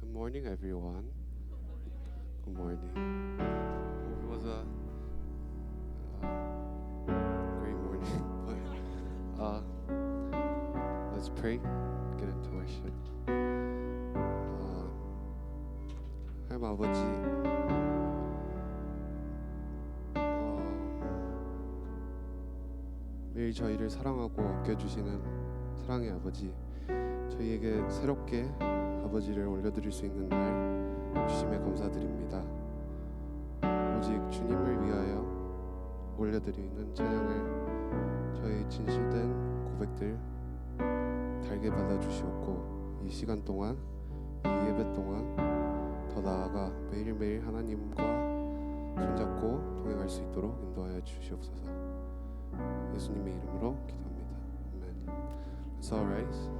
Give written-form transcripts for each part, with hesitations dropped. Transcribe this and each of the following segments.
Good morning, everyone. Good morning. Hope it was a great morning. But let's pray. Get into worship. 하나님 아버지, 매일 저희를 사랑하고 아껴주시는 사랑의 아버지, 저희에게 새롭게 아버지를 올려드릴 수 있는 날 주심에 감사드립니다. 오직 주님을 위하여 올려드리는 찬양을 저희 진실된 고백들 달게 받아주시옵고, 이 시간 동안, 이 예배 동안 더 나아가 매일매일 하나님과 손잡고 동행할 수 있도록 인도하여 주시옵소서. 예수님의 이름으로 기도합니다. 아멘. Let's all rise.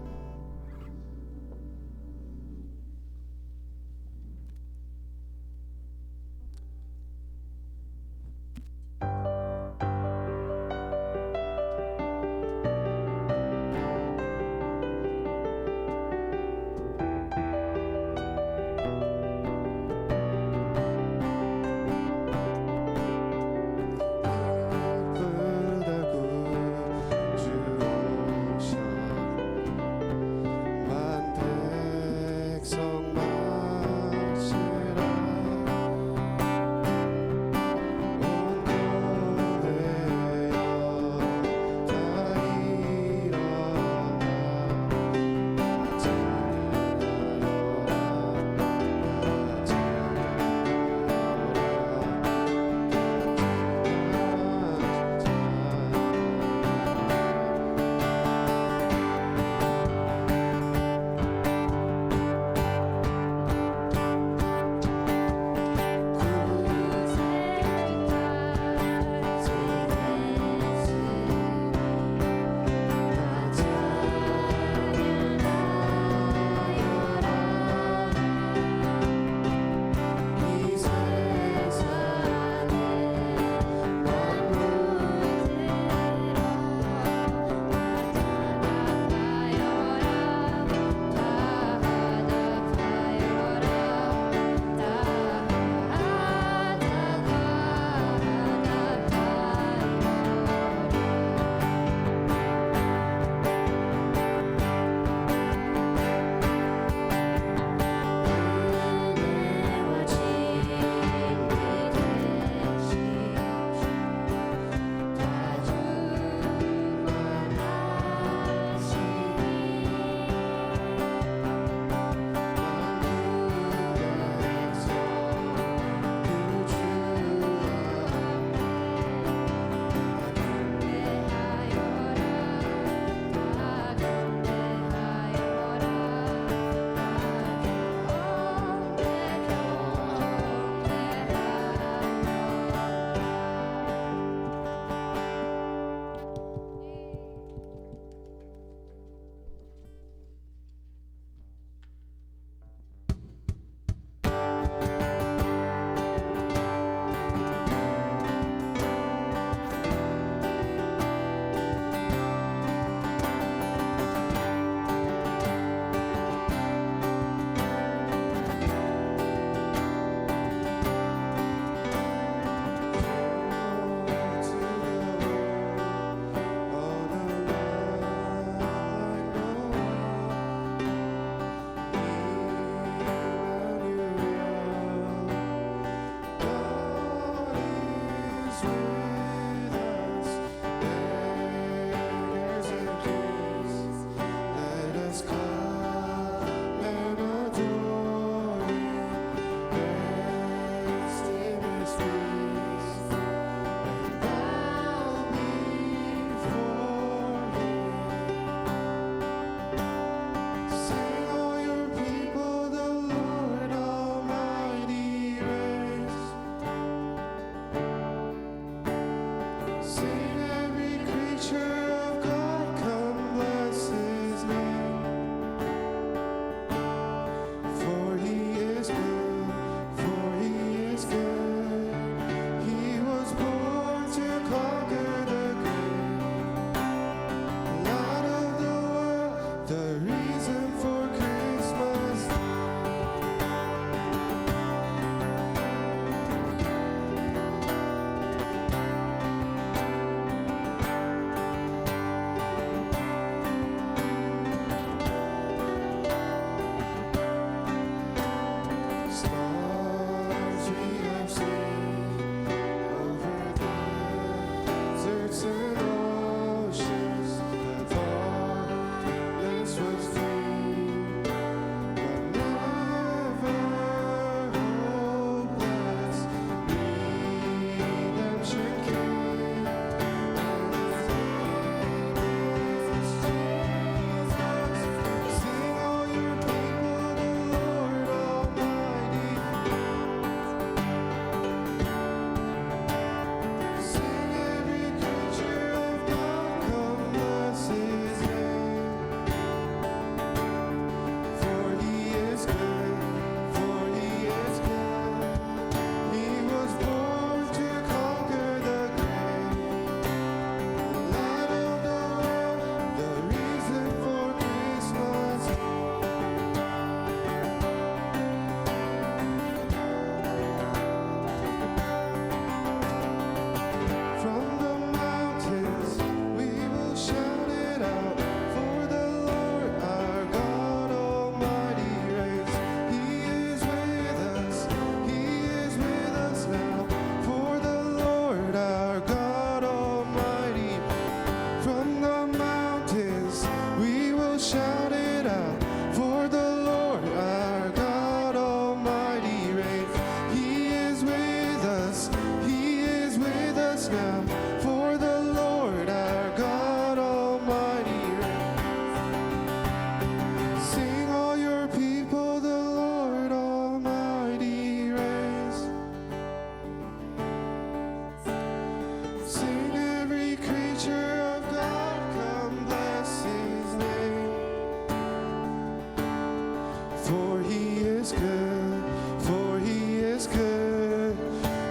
For he is good, for he is good.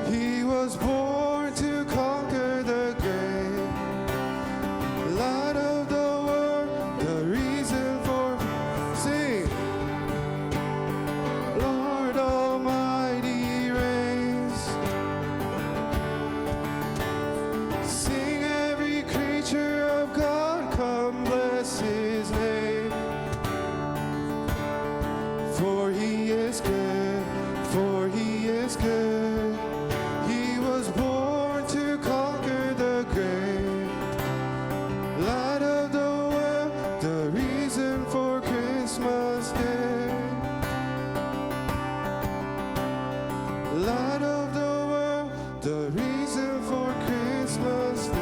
He was born to conquer the grave. Light of the world, the reason for sing. Lord Almighty reigns. Sing every creature of God, come bless his name. For he is good, for he is good. He was born to conquer the grave. Light of the world, the reason for Christmas Day. Light of the world, the reason for Christmas Day.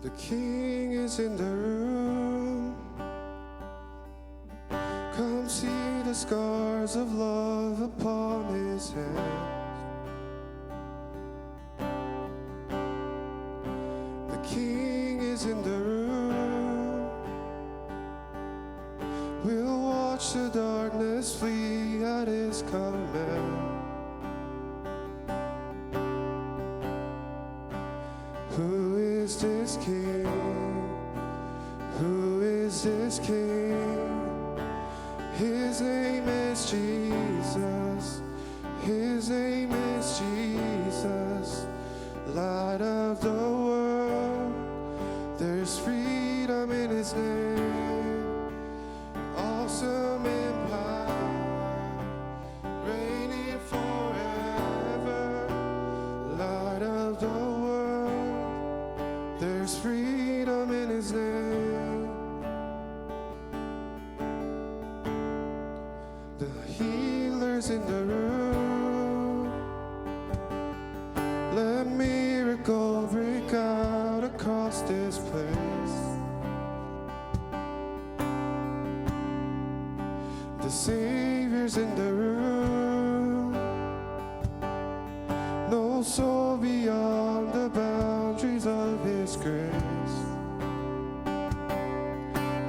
The King is in the room. Come see the scars of love upon his hands. The King is in the room. We'll watch the darkness flee at his command. Who is this King? Who is this King? His name is Jesus. His name is Jesus. Light of the world, there's freedom in his name. Awesome in power, reigning forever. Light of the world, there's freedom in his name. The healer's in the room. Let miracle break out across this place. The Savior's in the room. No soul beyond the boundaries of his grace.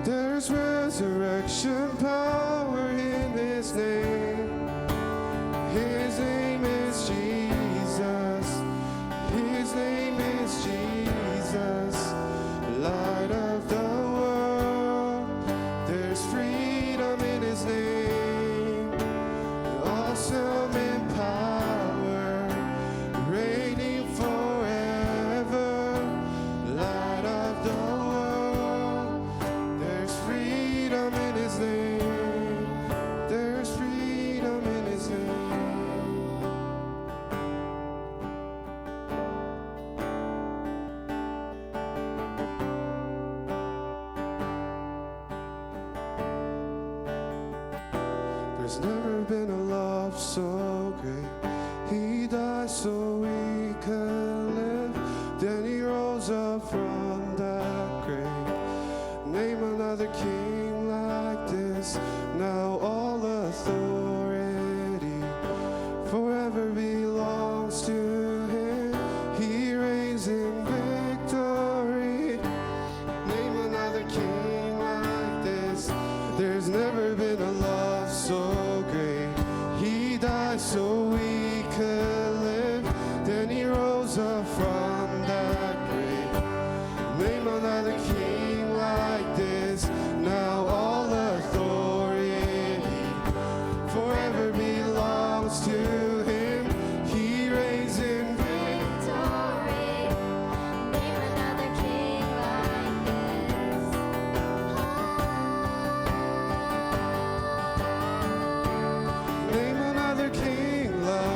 There's resurrection power in his name. His name is Jesus. His name is Jesus. Light of the world, there's freedom in his name. Awesome in power, reigning forever. Light of the world, there's freedom in his name. There's freedom in his name. There's never been a love so great. He died so we could live. Then he rose up from that grave. Name another king like this. Now all authority forever belongs to him. He reigns in victory. Name another king like this. There's never been a love so great. He died so we could live. Then he rose up from that grave. Name another king like this. Now all authority forever belongs to him. He reigns in Victory. Name another king like this. Name another king like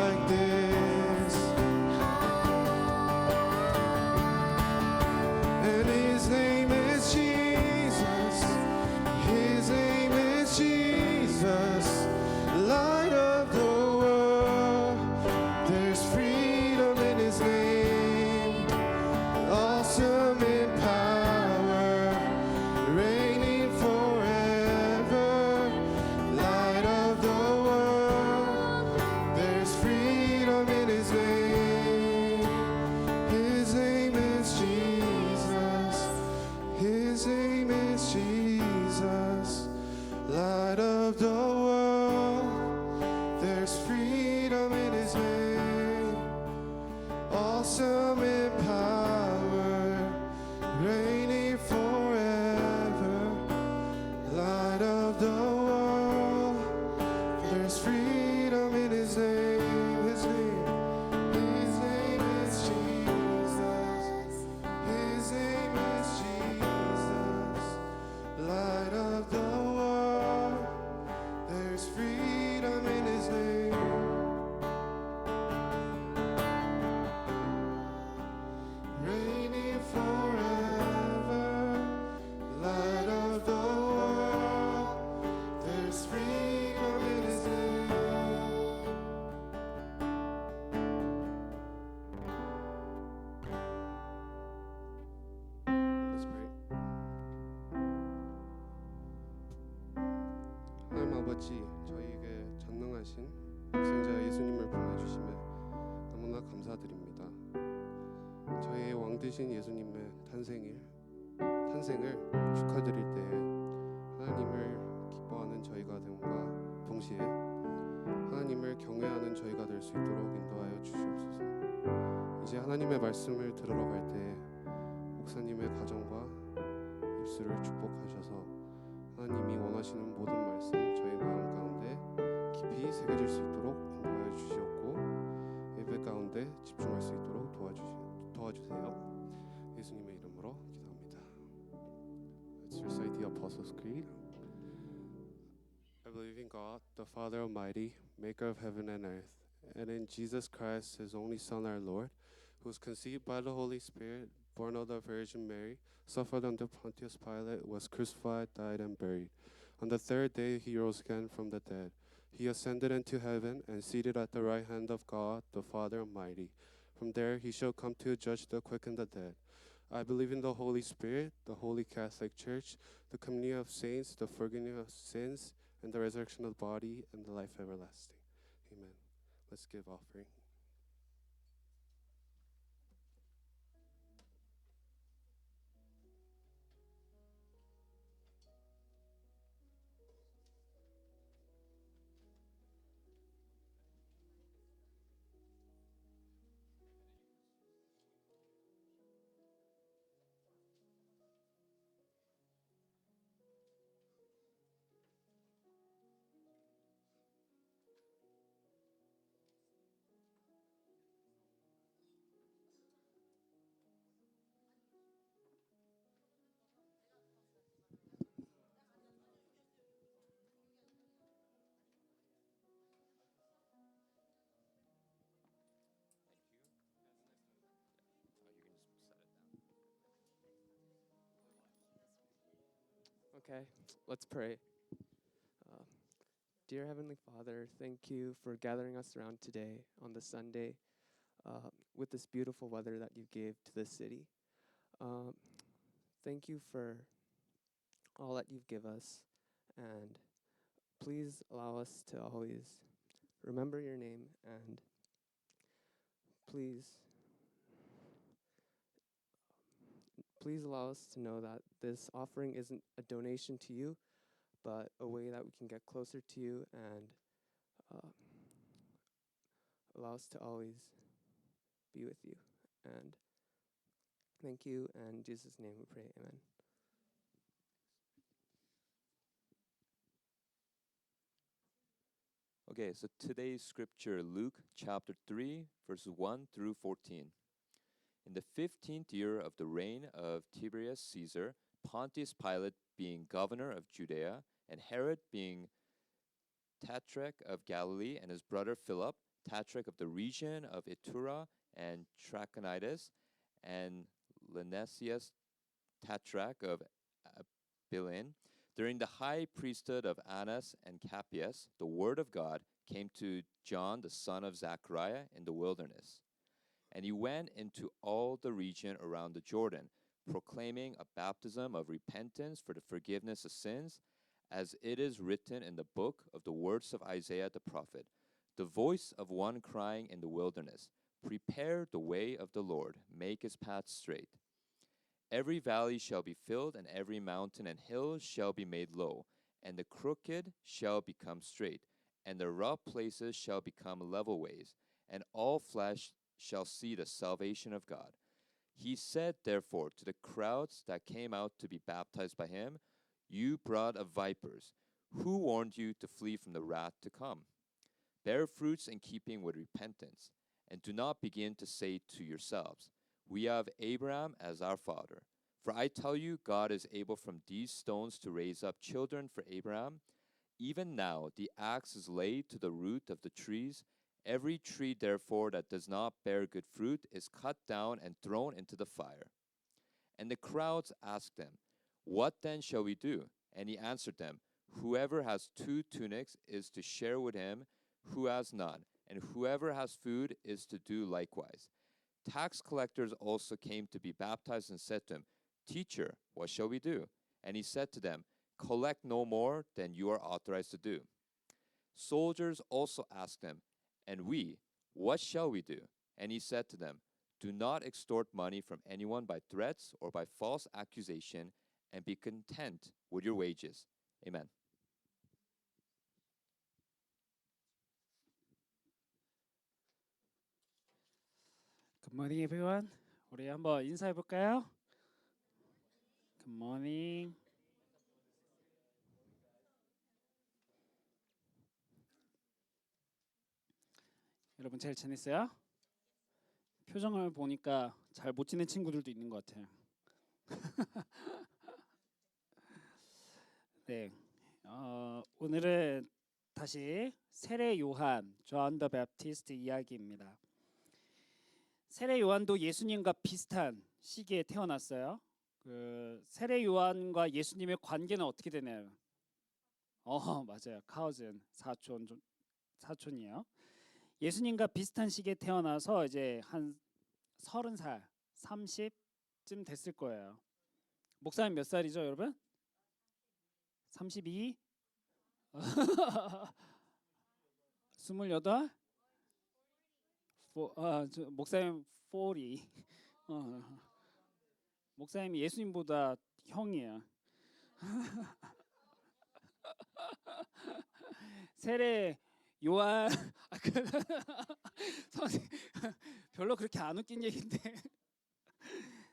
freedom in His name. Awesome in power, reigning forever. Light of the world, there's freedom in His name. His name is Jesus. His name is Jesus. Light of the world, there's freedom in His name. Reigning forever, light of the world, there's freedom in His name. Let's pray. 하나님 아버지, 저희에게 전능하신 독생자 예수님을 보내주심에 너무나 감사드립니다. 저희의 왕 되신 예수님의 탄생을 축하드릴 때에 하나님을 기뻐하는 저희가 됨과 동시에 하나님을 경외하는 저희가 될 수 있도록 인도하여 주시옵소서. 이제 하나님의 말씀을 들으러 갈 때에 목사님의 가정과 입술을 축복하셔서 하나님이 원하시는 모든 말씀 저희 마음 가운데 깊이 새겨질 수 있도록 인도하여 주시옵고 예배 가운데 집중할 수 있도록 도와주세요. 예수님의 이름으로 기도합니다. Let's recite the Apostles' Creed. I believe in God, the Father Almighty, maker of heaven and earth, and in Jesus Christ, His only Son, our Lord, who was conceived by the Holy Spirit, born of the Virgin Mary, suffered under Pontius Pilate, was crucified, died, and buried. On the third day He rose again from the dead. He ascended into heaven and seated at the right hand of God, the Father Almighty. From there He shall come to judge the quick and the dead. I believe in the Holy Spirit, the Holy Catholic Church, the communion of saints, the forgiveness of sins, and the resurrection of the body, and the life everlasting. Amen. Let's give offering. Okay, let's pray. Dear Heavenly Father, thank you for gathering us around today on the Sunday with this beautiful weather that you gave to this city. Thank you for all that you've given us, and please allow us to always remember your name, and please allow us to know that this offering isn't a donation to you, but a way that we can get closer to you, and allow us to always be with you. And thank you, and in Jesus' name we pray, amen. Okay, so today's scripture, Luke chapter 3, verses 1 through 14. In the 15th year of the reign of Tiberius Caesar, Pontius Pilate being governor of Judea, and Herod being tetrarch of Galilee, and his brother Philip, tetrarch of the region of Iturea and Trachonitis, and Lynesius, tetrarch of Abilene, during the high priesthood of Annas and Cappius, the word of God came to John, the son of Zechariah, in the wilderness. And he went into all the region around the Jordan, proclaiming a baptism of repentance for the forgiveness of sins, as it is written in the book of the words of Isaiah the prophet, the voice of one crying in the wilderness, prepare the way of the Lord, make his path straight. Every valley shall be filled, and every mountain and hill shall be made low, and the crooked shall become straight, and the rough places shall become level ways, and all flesh shall see the salvation of God. He said, therefore, to the crowds that came out to be baptized by him, You brood of vipers, who warned you to flee from the wrath to come? Bear fruits in keeping with repentance, and do not begin to say to yourselves, We have Abraham as our father. For I tell you, God is able from these stones to raise up children for Abraham. Even now the axe is laid to the root of the trees. Every tree, therefore, that does not bear good fruit is cut down and thrown into the fire. And the crowds asked him, What then shall we do? And he answered them, Whoever has 2 tunics is to share with him who has none, and whoever has food is to do likewise. Tax collectors also came to be baptized and said to him, Teacher, what shall we do? And he said to them, Collect no more than you are authorized to do. Soldiers also asked him, And we, what shall we do? And he said to them, Do not extort money from anyone by threats or by false accusation, and be content with your wages. Amen. Good morning, everyone. 우리 한번 인사해 볼까요? Good morning. 여러분 잘 지냈어요? 표정을 보니까 잘 못 지낸 친구들도 있는 것 같아요. 네, 오늘은 다시 세례 요한, 존 더 베프티스트 이야기입니다. 세례 요한도 예수님과 비슷한 시기에 태어났어요. 그 세례 요한과 예수님의 관계는 어떻게 되나요? 맞아요. 카우즌, 사촌이에요. 예수님과 비슷한 시기에 태어나서 이제 한 30살, 30쯤 됐을 거예요. 목사님 몇 살이죠, 여러분? 32? 28? 목사님 40. 목사님이 예수님보다 형이야. 세례 요한 별로 그렇게 안 웃긴 얘기인데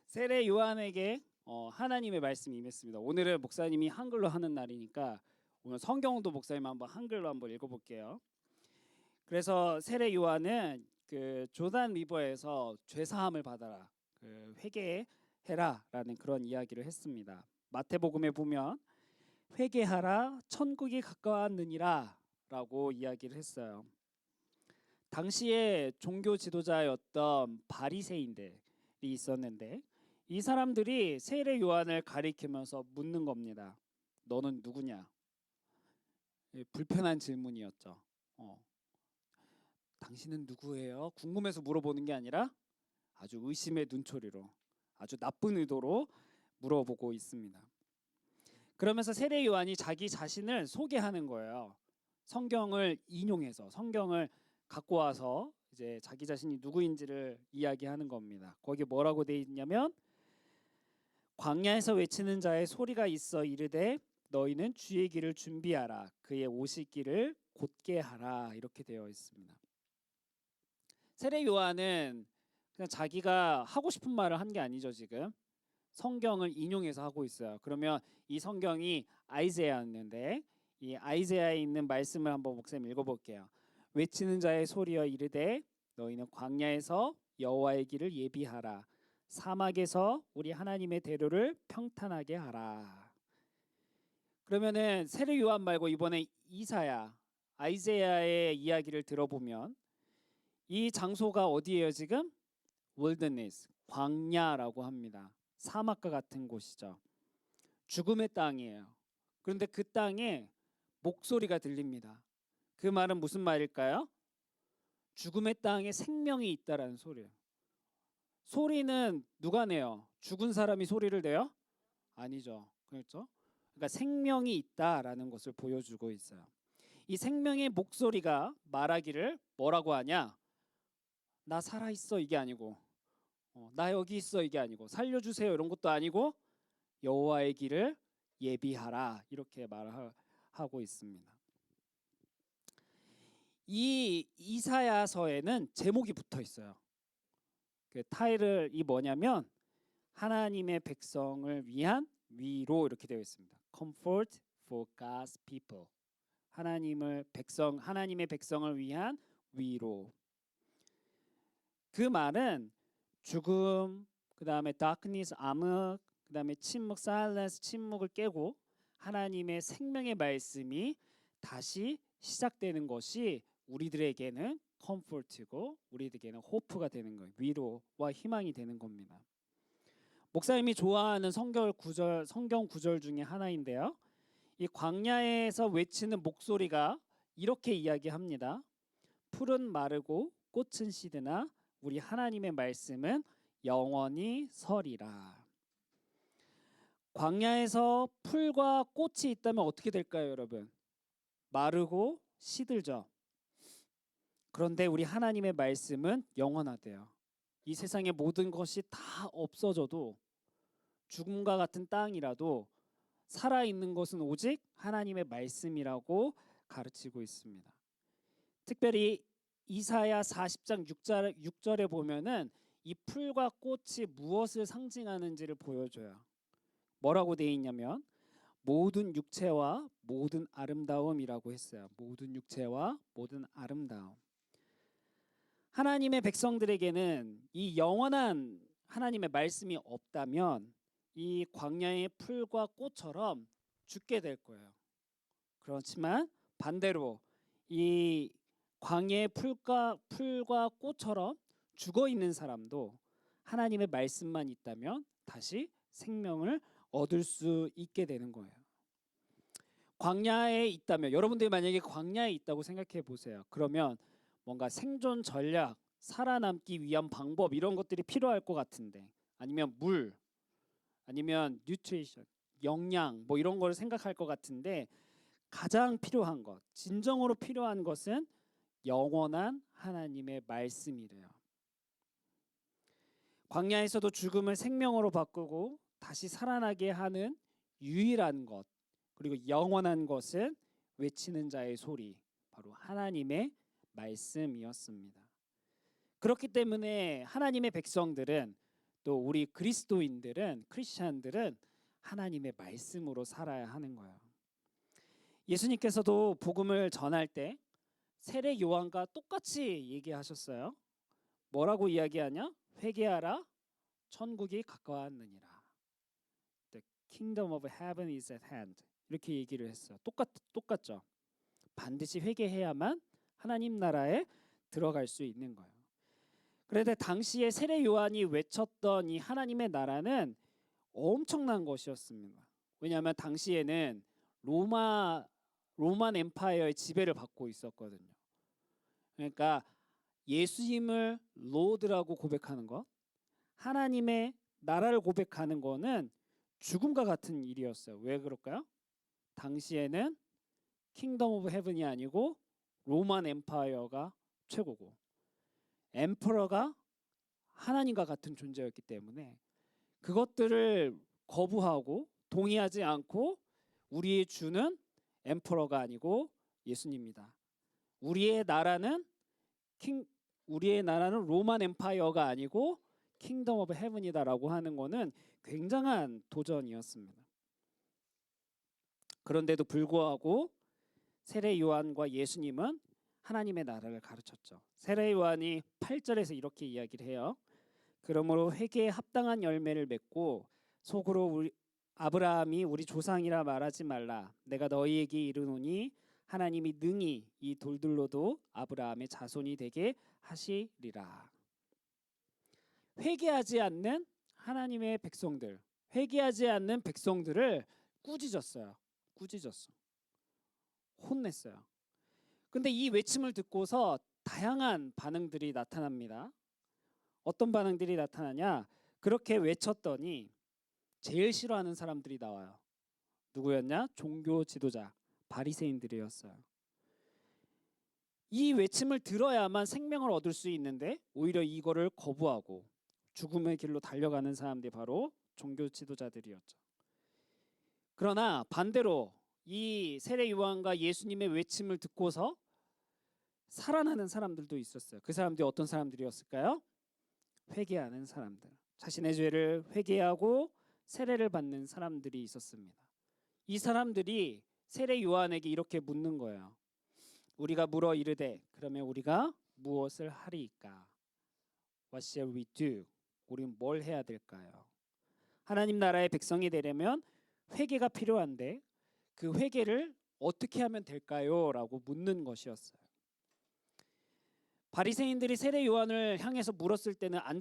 세례 요한에게 하나님의 말씀이 임했습니다. 오늘은 목사님이 한글로 하는 날이니까 오늘 성경도 목사님 한번 한글로 한번 읽어볼게요. 그래서 세례 요한은 그 조단 리버에서 죄 사함을 받아라, 그 회개해라라는 그런 이야기를 했습니다. 마태복음에 보면 회개하라, 천국이 가까웠느니라라고 이야기를 했어요. 당시에 종교 지도자였던 바리새인들이 있었는데 이 사람들이 세례 요한을 가리키면서 묻는 겁니다. 너는 누구냐? 불편한 질문이었죠. 당신은 누구예요? 궁금해서 물어보는 게 아니라 아주 의심의 눈초리로, 아주 나쁜 의도로 물어보고 있습니다. 그러면서 세례 요한이 자기 자신을 소개하는 거예요. 성경을 인용해서, 성경을 갖고 와서 이제 자기 자신이 누구인지를 이야기하는 겁니다. 거기에 뭐라고 돼 있냐면 광야에서 외치는 자의 소리가 있어 이르되 너희는 주의 길을 준비하라, 그의 오실 길을 곧게 하라, 이렇게 되어 있습니다. 세례 요한은 그냥 자기가 하고 싶은 말을 한 게 아니죠. 지금 성경을 인용해서 하고 있어요. 그러면 이 성경이 아이사야였는데 이 아이사야에 있는 말씀을 한번 목사님 읽어볼게요. 외치는 자의 소리여 이르되 너희는 광야에서 여호와의 길을 예비하라, 사막에서 우리 하나님의 대로를 평탄하게 하라. 그러면은 세례 요한 말고 이번에 이사야, 아이사야의 이야기를 들어보면 이 장소가 어디예요? 지금 월드니스, 광야라고 합니다. 사막과 같은 곳이죠. 죽음의 땅이에요. 그런데 그 땅에 목소리가 들립니다. 그 말은 무슨 말일까요? 죽음의 땅에 생명이 있다라는 소리예요. 소리는 누가 내요? 죽은 사람이 소리를 내요? 아니죠. 그렇죠? 그러니까 생명이 있다라는 것을 보여주고 있어요. 이 생명의 목소리가 말하기를 뭐라고 하냐? 나 살아있어 이게 아니고 나 여기 있어 이게 아니고 살려주세요 이런 것도 아니고 여호와의 길을 예비하라 이렇게 말하고 있습니다. 이 이사야서에는 제목이 붙어 있어요. 그 타이틀이 뭐냐면 하나님의 백성을 위한 위로 이렇게 되어 있습니다. Comfort for God's people. 하나님의 백성을 위한 위로. 그 말은 죽음, 그다음에 darkness, 암흑, 그다음에 침묵, silence, 침묵을 깨고 하나님의 생명의 말씀이 다시 시작되는 것이 우리들에게는 comfort고 우리들에게는 hope가 되는 거예요. 위로와 희망이 되는 겁니다. 목사님이 좋아하는 성경 구절 중에 하나인데요. 이 광야에서 외치는 목소리가 이렇게 이야기합니다. 풀은 마르고 꽃은 시드나 우리 하나님의 말씀은 영원히 서리라. 광야에서 풀과 꽃이 있다면 어떻게 될까요, 여러분? 마르고 시들죠. 그런데 우리 하나님의 말씀은 영원하대요. 이 세상의 모든 것이 다 없어져도 죽음과 같은 땅이라도 살아있는 것은 오직 하나님의 말씀이라고 가르치고 있습니다. 특별히 이사야 40장 6절에 보면은 이 풀과 꽃이 무엇을 상징하는지를 보여줘요. 뭐라고 되어 있냐면 모든 육체와 모든 아름다움이라고 했어요. 모든 육체와 모든 아름다움. 하나님의 백성들에게는 이 영원한 하나님의 말씀이 없다면 이 광야의 풀과 꽃처럼 죽게 될 거예요. 그렇지만 반대로 이 광야의 풀과 꽃처럼 죽어 있는 사람도 하나님의 말씀만 있다면 다시 생명을 얻을 수 있게 되는 거예요. 광야에 있다면 여러분들이 만약에 광야에 있다고 생각해 보세요. 그러면 뭔가 생존 전략, 살아남기 위한 방법 이런 것들이 필요할 것 같은데 아니면 물, 아니면 뉴트리션, 영양 뭐 이런 걸 생각할 것 같은데 가장 필요한 것, 진정으로 필요한 것은 영원한 하나님의 말씀이래요. 광야에서도 죽음을 생명으로 바꾸고 다시 살아나게 하는 유일한 것, 그리고 영원한 것은 외치는 자의 소리, 바로 하나님의 말씀이었습니다. 그렇기 때문에 하나님의 백성들은 또 우리 그리스도인들은 크리스찬들은 하나님의 말씀으로 살아야 하는 거예요. 예수님께서도 복음을 전할 때 세례 요한과 똑같이 얘기하셨어요. 뭐라고 이야기하냐? 회개하라, 천국이 가까웠느니라. The kingdom of heaven is at hand. 이렇게 얘기를 했어요. 똑같죠. 반드시 회개해야만 하나님 나라에 들어갈 수 있는 거예요. 그런데 당시에 세례 요한이 외쳤던 이 하나님의 나라는 엄청난 것이었습니다. 왜냐하면 당시에는 로만 엠파이어의 지배를 받고 있었거든요. 그러니까 예수님을 로드라고 고백하는 것, 하나님의 나라를 고백하는 거는 죽음과 같은 일이었어요. 왜 그럴까요? 당시에는 킹덤 오브 헤븐이 아니고 로만 엠파이어가 최고고 엠퍼러가 하나님과 같은 존재였기 때문에 그것들을 거부하고 동의하지 않고 우리의 주는 엠퍼러가 아니고 예수님이다. 우리의 나라는 로만 엠파이어가 아니고 킹덤 오브 헤븐이다라고 하는 거는 굉장한 도전이었습니다. 그런데도 불구하고 세례 요한과 예수님은 하나님의 나라를 가르쳤죠. 세례 요한이 8절에서 이렇게 이야기를 해요. 그러므로 회개에 합당한 열매를 맺고 속으로 아브라함이 우리 조상이라 말하지 말라. 내가 너희에게 이르노니 하나님이 능히 이 돌들로도 아브라함의 자손이 되게 하시리라. 회개하지 않는 하나님의 백성들, 회개하지 않는 백성들을 꾸짖었어요. 혼냈어요. 근데 이 외침을 듣고서 다양한 반응들이 나타납니다. 어떤 반응들이 나타나냐? 그렇게 외쳤더니 제일 싫어하는 사람들이 나와요. 누구였냐? 종교 지도자, 바리새인들이었어요. 이 외침을 들어야만 생명을 얻을 수 있는데 오히려 이거를 거부하고 죽음의 길로 달려가는 사람들이 바로 종교 지도자들이었죠. 그러나 반대로 이 세례 요한과 예수님의 외침을 듣고서 살아나는 사람들도 있었어요. 그 사람들이 어떤 사람들이었을까요? 회개하는 사람들. 자신의 죄를 회개하고 세례를 받는 사람들이 있었습니다. 이 사람들이 세례 요한에게 이렇게 묻는 거예요. 우리가 물어 이르되 그러면 우리가 무엇을 하리이까? What shall we do? 우리는 뭘 해야 될까요? 하나님 나라의 백성이 되려면 회개가 필요한데 그 회개를 어떻게 하면 될까요? 라고 묻는 것이었어요. 바리새인들이 세례 요한을 향해서 물었을 때는 안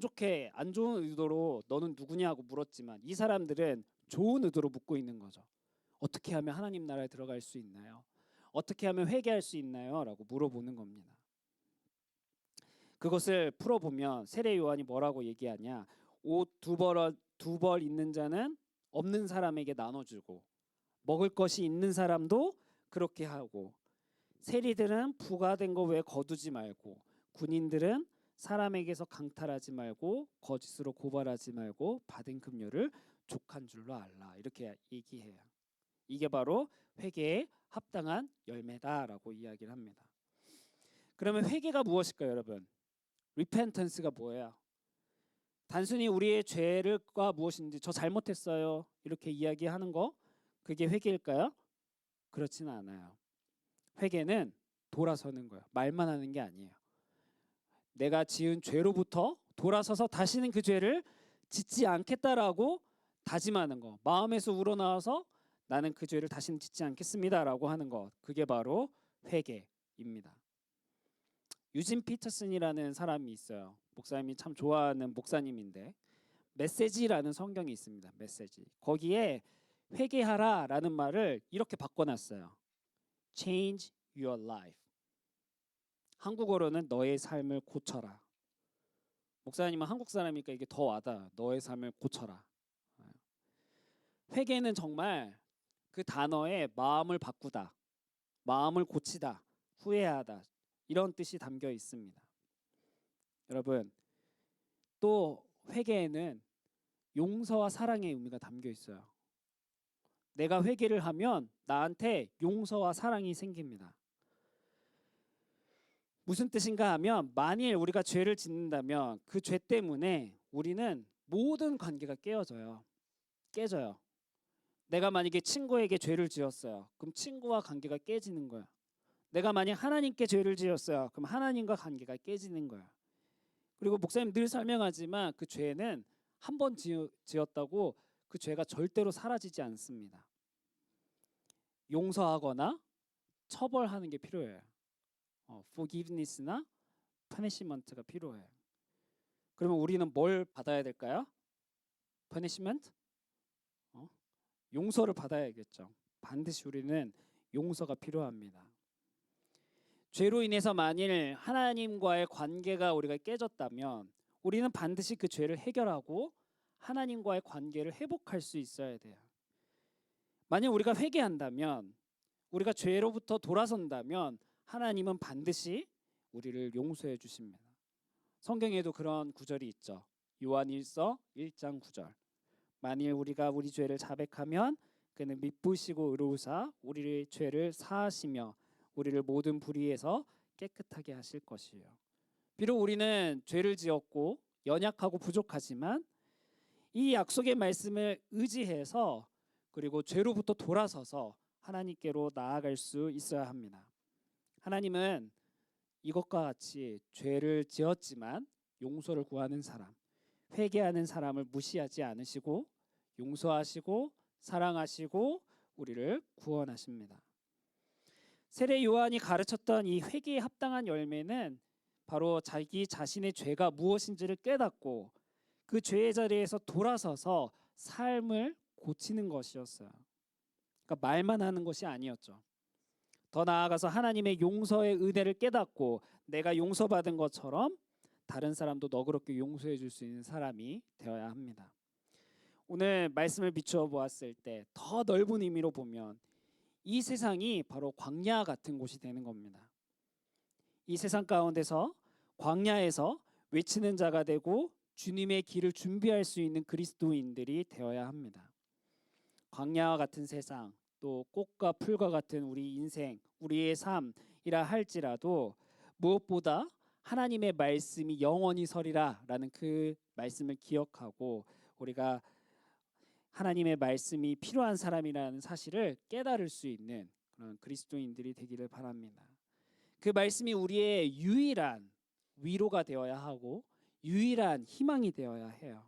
좋은 의도로 너는 누구냐고 물었지만 이 사람들은 좋은 의도로 묻고 있는 거죠. 어떻게 하면 하나님 나라에 들어갈 수 있나요? 어떻게 하면 회개할 수 있나요? 라고 물어보는 겁니다. 그것을 풀어보면 세례 요한이 뭐라고 얘기하냐? 옷 두 벌 있는 자는 없는 사람에게 나눠주고 먹을 것이 있는 사람도 그렇게 하고 세리들은 부가된 거 왜 거두지 말고 군인들은 사람에게서 강탈하지 말고 거짓으로 고발하지 말고 받은 급료를 족한 줄로 알라. 이렇게 얘기해요. 이게 바로 회개에 합당한 열매다라고 이야기를 합니다. 그러면 회개가 무엇일까요, 여러분? repentance가 뭐예요? 단순히 우리의 죄가 무엇인지 저 잘못했어요 이렇게 이야기하는 거 그게 회개일까요? 그렇지는 않아요. 회개는 돌아서는 거예요. 말만 하는 게 아니에요. 내가 지은 죄로부터 돌아서서 다시는 그 죄를 짓지 않겠다라고 다짐하는 거. 마음에서 우러나와서 나는 그 죄를 다시는 짓지 않겠습니다라고 하는 것. 그게 바로 회개입니다. 유진 피터슨이라는 사람이 있어요. 목사님이 참 좋아하는 목사님인데 메시지라는 성경이 있습니다. 메시지. 거기에 회개하라라는 말을 이렇게 바꿔놨어요. Change your life. 한국어로는 너의 삶을 고쳐라. 목사님은 한국 사람이니까 이게 더 와닿아. 너의 삶을 고쳐라. 회개는 정말 그 단어에 마음을 바꾸다, 마음을 고치다, 후회하다 이런 뜻이 담겨 있습니다. 여러분, 또 회개에는 용서와 사랑의 의미가 담겨 있어요. 내가 회개를 하면 나한테 용서와 사랑이 생깁니다. 무슨 뜻인가 하면 만일 우리가 죄를 짓는다면 그 죄 때문에 우리는 모든 관계가 깨져요. 내가 만약에 친구에게 죄를 지었어요. 그럼 친구와 관계가 깨지는 거야. 내가 만약 하나님께 죄를 지었어요. 그럼 하나님과 관계가 깨지는 거야. 그리고 목사님 늘 설명하지만 그 죄는 한 번 지었다고 그 죄가 절대로 사라지지 않습니다. 용서하거나 처벌하는 게 필요해요. forgiveness나 punishment가 필요해요. 그러면 우리는 뭘 받아야 될까요? punishment? 용서를 받아야겠죠. 반드시 우리는 용서가 필요합니다. 죄로 인해서 만일 하나님과의 관계가 우리가 깨졌다면 우리는 반드시 그 죄를 해결하고 하나님과의 관계를 회복할 수 있어야 돼요. 만약 우리가 회개한다면 우리가 죄로부터 돌아선다면 하나님은 반드시 우리를 용서해 주십니다. 성경에도 그런 구절이 있죠. 요한일서 1장 9절. 만일 우리가 우리 죄를 자백하면 그는 미쁘시고 의로우사 우리의 죄를 사하시며 우리를 모든 불의에서 깨끗하게 하실 것이에요. 비록 우리는 죄를 지었고 연약하고 부족하지만 이 약속의 말씀을 의지해서 그리고 죄로부터 돌아서서 하나님께로 나아갈 수 있어야 합니다. 하나님은 이것과 같이 죄를 지었지만 용서를 구하는 사람, 회개하는 사람을 무시하지 않으시고 용서하시고 사랑하시고 우리를 구원하십니다. 세례 요한이 가르쳤던 이 회개에 합당한 열매는 바로 자기 자신의 죄가 무엇인지를 깨닫고 그 죄의 자리에서 돌아서서 삶을 고치는 것이었어요. 그러니까 말만 하는 것이 아니었죠. 더 나아가서 하나님의 용서의 은혜를 깨닫고 내가 용서받은 것처럼 다른 사람도 너그럽게 용서해 줄 수 있는 사람이 되어야 합니다. 오늘 말씀을 비추어 보았을 때 더 넓은 의미로 보면 이 세상이 바로 광야 같은 곳이 되는 겁니다. 이 세상 가운데서 광야에서 외치는 자가 되고 주님의 길을 준비할 수 있는 그리스도인들이 되어야 합니다. 광야와 같은 세상, 또 꽃과 풀과 같은 우리 인생, 우리의 삶이라 할지라도 무엇보다 하나님의 말씀이 영원히 서리라라는 그 말씀을 기억하고 우리가 하나님의 말씀이 필요한 사람이라는 사실을 깨달을 수 있는 그런 그리스도인들이 되기를 바랍니다. 그 말씀이 우리의 유일한 위로가 되어야 하고 유일한 희망이 되어야 해요.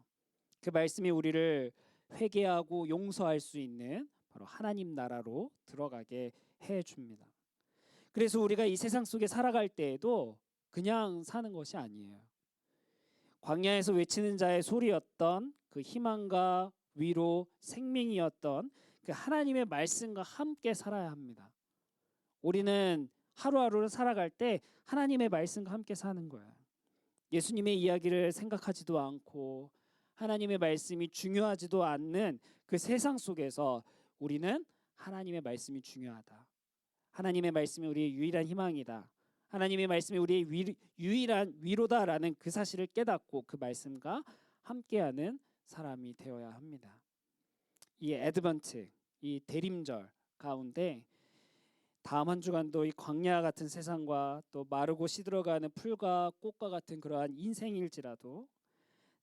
그 말씀이 우리를 회개하고 용서할 수 있는 바로 하나님 나라로 들어가게 해줍니다. 그래서 우리가 이 세상 속에 살아갈 때에도 그냥 사는 것이 아니에요. 광야에서 외치는 자의 소리였던 그 희망과 위로, 생명이었던 그 하나님의 말씀과 함께 살아야 합니다. 우리는 하루하루를 살아갈 때 하나님의 말씀과 함께 사는 거예요. 예수님의 이야기를 생각하지도 않고 하나님의 말씀이 중요하지도 않는 그 세상 속에서 우리는 하나님의 말씀이 중요하다. 하나님의 말씀이 우리의 유일한 희망이다. 하나님의 말씀이 우리의 유일한 위로다라는 그 사실을 깨닫고 그 말씀과 함께하는 사람이 되어야 합니다. 이 애드번트, 이 대림절 가운데 다음 한 주간도 이 광야 같은 세상과 또 마르고 시들어가는 풀과 꽃과 같은 그러한 인생일지라도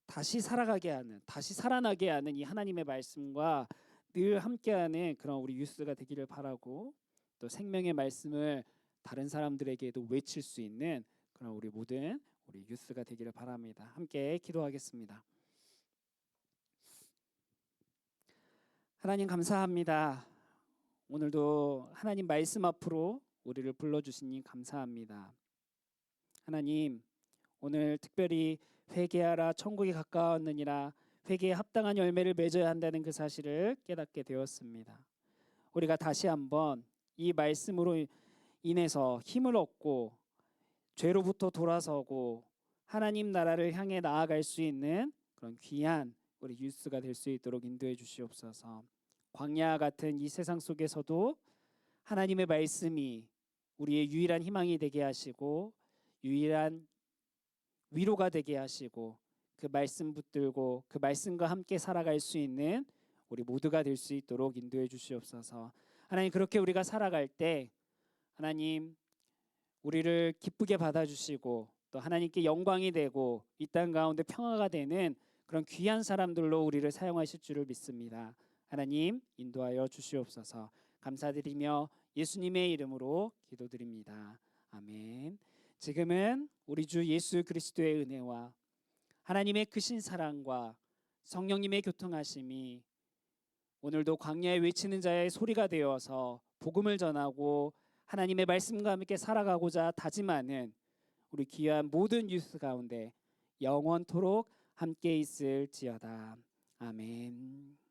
다시 살아가게 하는, 다시 살아나게 하는 이 하나님의 말씀과 늘 함께하는 그런 우리 유스가 되기를 바라고 또 생명의 말씀을 다른 사람들에게도 외칠 수 있는 그런 우리 모든 우리 유스가 되기를 바랍니다. 함께 기도하겠습니다. 하나님 감사합니다. 오늘도 하나님 말씀 앞으로 우리를 불러주시니 감사합니다. 하나님 오늘 특별히 회개하라 천국이 가까웠느니라 회개에 합당한 열매를 맺어야 한다는 그 사실을 깨닫게 되었습니다. 우리가 다시 한번 이 말씀으로 인해서 힘을 얻고 죄로부터 돌아서고 하나님 나라를 향해 나아갈 수 있는 그런 귀한 우리 유스가 될 수 있도록 인도해 주시옵소서. 광야 같은 이 세상 속에서도 하나님의 말씀이 우리의 유일한 희망이 되게 하시고 유일한 위로가 되게 하시고 그 말씀 붙들고 그 말씀과 함께 살아갈 수 있는 우리 모두가 될 수 있도록 인도해 주시옵소서. 하나님 그렇게 우리가 살아갈 때 하나님 우리를 기쁘게 받아주시고 또 하나님께 영광이 되고 이 땅 가운데 평화가 되는 그런 귀한 사람들로 우리를 사용하실 줄을 믿습니다. 하나님 인도하여 주시옵소서. 감사드리며 예수님의 이름으로 기도드립니다. 아멘. 지금은 우리 주 예수 그리스도의 은혜와 하나님의 크신 사랑과 성령님의 교통하심이 오늘도 광야에 외치는 자의 소리가 되어서 복음을 전하고 하나님의 말씀과 함께 살아가고자 다짐하는 우리 귀한 모든 유스 가운데 영원토록 함께 있을지어다. 아멘.